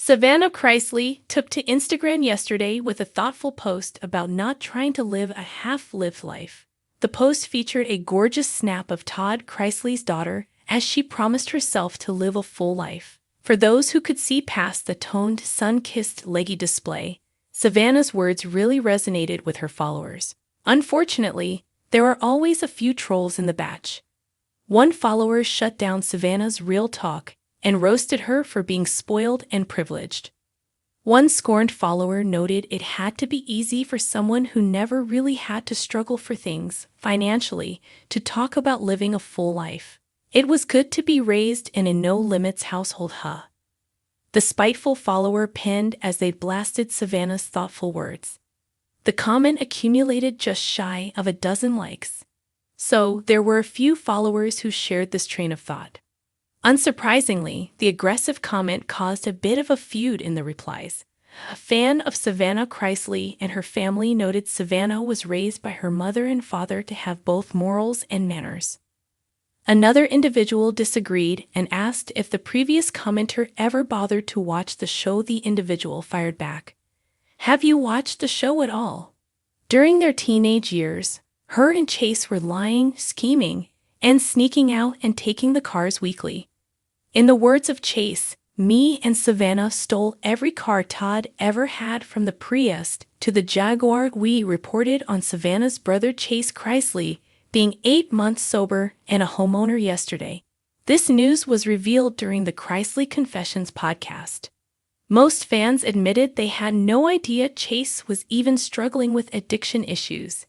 Savannah Chrisley took to Instagram yesterday with a thoughtful post about not trying to live a half-lived life. The post featured a gorgeous snap of Todd Chrisley's daughter as she promised herself to live a full life. For those who could see past the toned, sun-kissed leggy display, Savannah's words really resonated with her followers. Unfortunately, there are always a few trolls in the batch. One follower shut down Savannah's real talk and roasted her for being spoiled and privileged. One scorned follower noted it had to be easy for someone who never really had to struggle for things financially to talk about living a full life. It was good to be raised in a no-limits household, huh? The spiteful follower penned as they blasted Savannah's thoughtful words. The comment accumulated just shy of a dozen likes. So there were a few followers who shared this train of thought. Unsurprisingly, the aggressive comment caused a bit of a feud in the replies. A fan of Savannah Chrisley and her family noted Savannah was raised by her mother and father to have both morals and manners. Another individual disagreed and asked if the previous commenter ever bothered to watch the show. The individual fired back, "Have you watched the show at all? During their teenage years, her and Chase were lying, scheming, and sneaking out and taking the cars weekly. In the words of Chase, me and Savannah stole every car Todd ever had, from the Prius to the Jaguar." We reported on Savannah's brother Chase Chrisley being 8 months sober and a homeowner yesterday. This news was revealed during the Chrisley Confessions podcast. Most fans admitted they had no idea Chase was even struggling with addiction issues.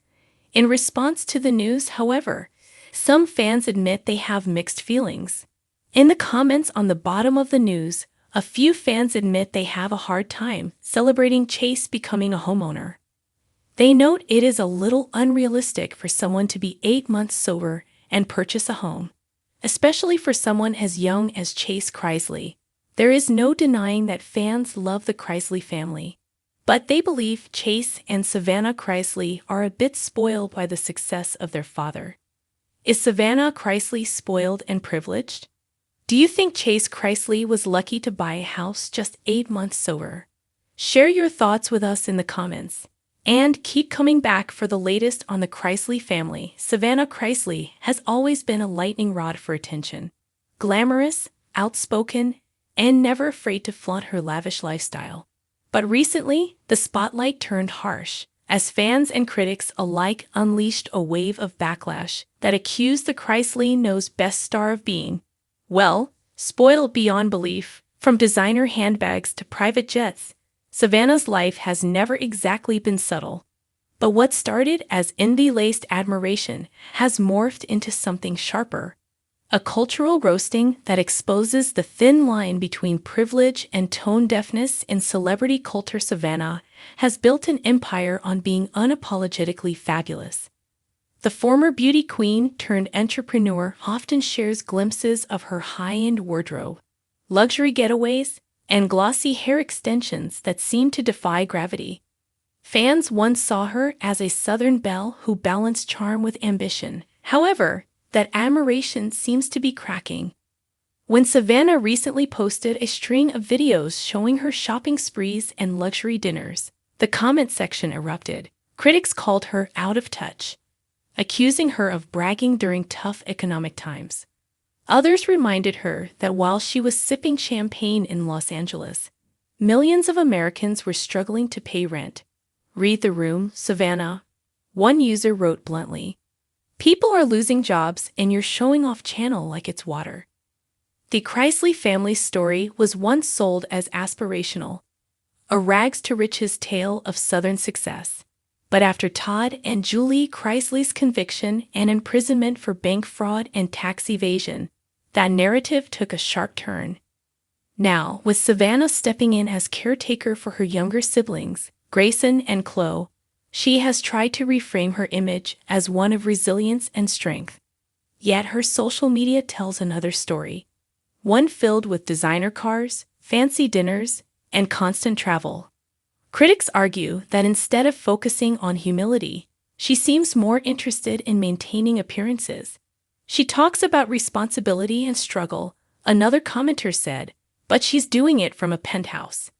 In response to the news, however, some fans admit they have mixed feelings. In the comments on the bottom of the news, a few fans admit they have a hard time celebrating Chase becoming a homeowner. They note it is a little unrealistic for someone to be 8 months sober and purchase a home, especially for someone as young as Chase Chrisley. There is no denying that fans love the Chrisley family, but they believe Chase and Savannah Chrisley are a bit spoiled by the success of their father. Is Savannah Chrisley spoiled and privileged? Do you think Chase Chrisley was lucky to buy a house just 8 months sober? Share your thoughts with us in the comments. And keep coming back for the latest on the Chrisley family. Savannah Chrisley has always been a lightning rod for attention. Glamorous, outspoken, and never afraid to flaunt her lavish lifestyle. But recently, the spotlight turned harsh, as fans and critics alike unleashed a wave of backlash that accused the Chrisley Knows best star of being, well, spoiled beyond belief. From designer handbags to private jets, Savannah's life has never exactly been subtle. But what started as envy-laced admiration has morphed into something sharper. A cultural roasting that exposes the thin line between privilege and tone deafness in celebrity culture. Savannah has built an empire on being unapologetically fabulous. The former beauty queen turned entrepreneur often shares glimpses of her high-end wardrobe, luxury getaways, and glossy hair extensions that seem to defy gravity. Fans once saw her as a Southern belle who balanced charm with ambition. However, that admiration seems to be cracking. When Savannah recently posted a string of videos showing her shopping sprees and luxury dinners, the comment section erupted. Critics called her out of touch, accusing her of bragging during tough economic times. Others reminded her that while she was sipping champagne in Los Angeles, millions of Americans were struggling to pay rent. Read the room, Savannah. One user wrote bluntly, "People are losing jobs and you're showing off channel like it's water." The Chrisley family's story was once sold as aspirational, a rags-to-riches tale of Southern success. But after Todd and Julie Chrisley's conviction and imprisonment for bank fraud and tax evasion, that narrative took a sharp turn. Now, with Savannah stepping in as caretaker for her younger siblings, Grayson and Chloe, she has tried to reframe her image as one of resilience and strength. Yet her social media tells another story, one filled with designer cars, fancy dinners, and constant travel. Critics argue that instead of focusing on humility, she seems more interested in maintaining appearances. She talks about responsibility and struggle, another commenter said, but she's doing it from a penthouse.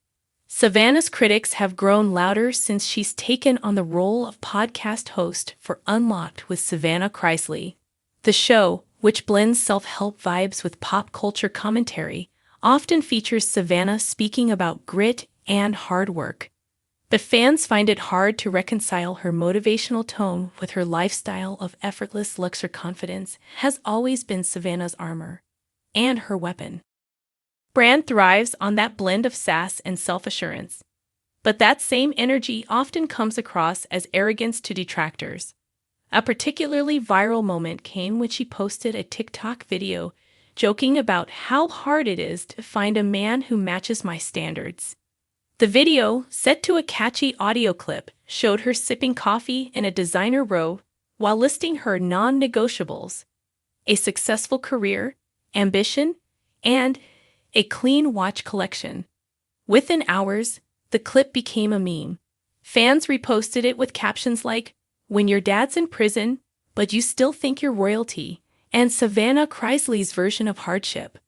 Savannah's critics have grown louder since she's taken on the role of podcast host for Unlocked with Savannah Chrisley. The show, which blends self-help vibes with pop culture commentary, often features Savannah speaking about grit and hard work. But fans find it hard to reconcile her motivational tone with her lifestyle of effortless luxury. Confidence has always been Savannah's armor and her weapon. Brand thrives on that blend of sass and self-assurance. But that same energy often comes across as arrogance to detractors. A particularly viral moment came when she posted a TikTok video joking about how hard it is to find a man who matches my standards. The video, set to a catchy audio clip, showed her sipping coffee in a designer robe while listing her non-negotiables: a successful career, ambition, and a clean watch collection. Within hours, the clip became a meme. Fans reposted it with captions like, "When your dad's in prison, but you still think you're royalty," and Savannah Chrisley's version of hardship.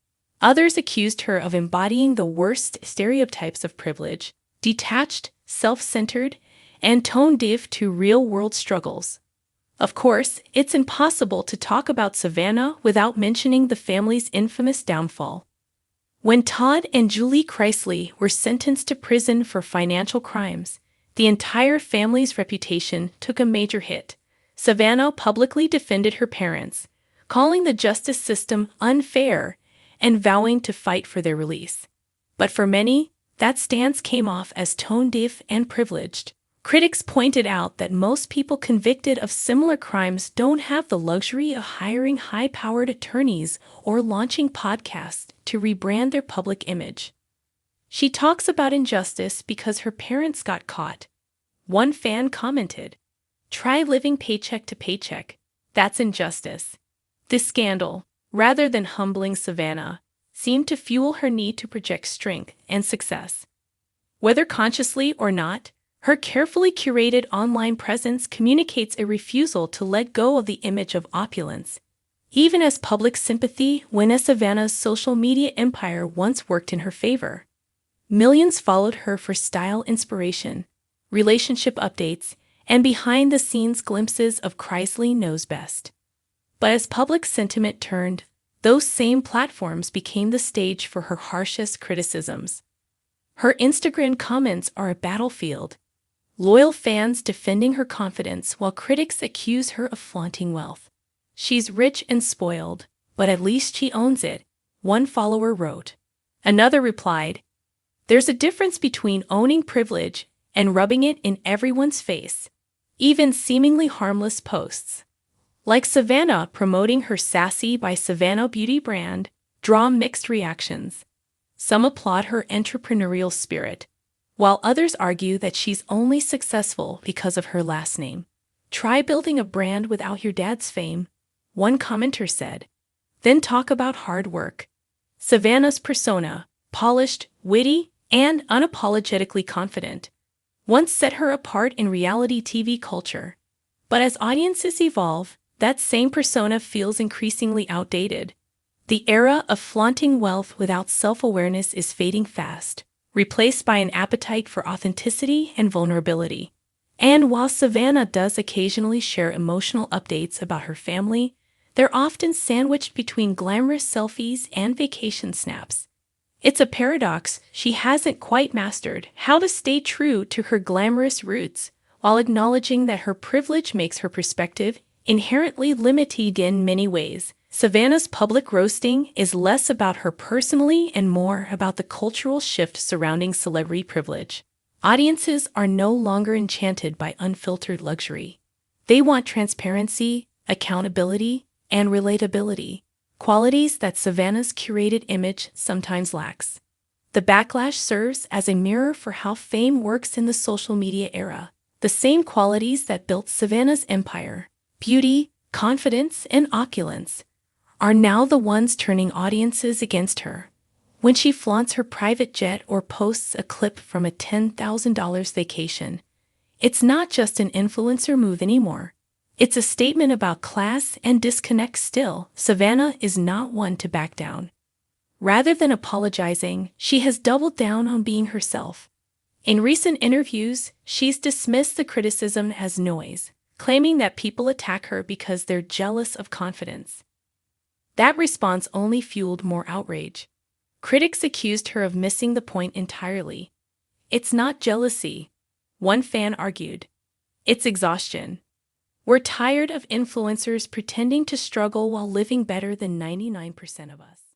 Others accused her of embodying the worst stereotypes of privilege: detached, self-centered, and tone-deaf to real-world struggles. Of course, it's impossible to talk about Savannah without mentioning the family's infamous downfall. When Todd and Julie Chrisley were sentenced to prison for financial crimes, the entire family's reputation took a major hit. Savannah publicly defended her parents, calling the justice system unfair and vowing to fight for their release. But for many, that stance came off as tone-deaf and privileged. Critics pointed out that most people convicted of similar crimes don't have the luxury of hiring high-powered attorneys or launching podcasts to rebrand their public image. She talks about injustice because her parents got caught. One fan commented, "Try living paycheck to paycheck. That's injustice." This scandal, rather than humbling Savannah, seemed to fuel her need to project strength and success. Whether consciously or not, her carefully curated online presence communicates a refusal to let go of the image of opulence, even as public sympathy when Savannah's social media empire once worked in her favor. Millions followed her for style inspiration, relationship updates, and behind-the-scenes glimpses of Chrisley Knows best. But as public sentiment turned, those same platforms became the stage for her harshest criticisms. Her Instagram comments are a battlefield, loyal fans defending her confidence while critics accuse her of flaunting wealth. "She's rich and spoiled, but at least she owns it," one follower wrote. Another replied, "There's a difference between owning privilege and rubbing it in everyone's face." Even seemingly harmless posts, like Savannah promoting her Sassy by Savannah beauty brand, draw mixed reactions. Some applaud her entrepreneurial spirit, while others argue that she's only successful because of her last name. "Try building a brand without your dad's fame," one commenter said. "Then talk about hard work." Savannah's persona, polished, witty, and unapologetically confident, once set her apart in reality TV culture. But as audiences evolve, that same persona feels increasingly outdated. The era of flaunting wealth without self-awareness is fading fast, replaced by an appetite for authenticity and vulnerability. And while Savannah does occasionally share emotional updates about her family, they're often sandwiched between glamorous selfies and vacation snaps. It's a paradox. She hasn't quite mastered how to stay true to her glamorous roots, while acknowledging that her privilege makes her perspective inherently limited in many ways. Savannah's public roasting is less about her personally and more about the cultural shift surrounding celebrity privilege. Audiences are no longer enchanted by unfiltered luxury. They want transparency, accountability, and relatability, qualities that Savannah's curated image sometimes lacks. The backlash serves as a mirror for how fame works in the social media era. The same qualities that built Savannah's empire, beauty, confidence, and opulence, are now the ones turning audiences against her. When she flaunts her private jet or posts a clip from a $10,000 vacation, it's not just an influencer move anymore. It's a statement about class and disconnect. Still, Savannah is not one to back down. Rather than apologizing, she has doubled down on being herself. In recent interviews, she's dismissed the criticism as noise, claiming that people attack her because they're jealous of confidence. That response only fueled more outrage. Critics accused her of missing the point entirely. It's not jealousy, one fan argued. It's exhaustion. We're tired of influencers pretending to struggle while living better than 99% of us.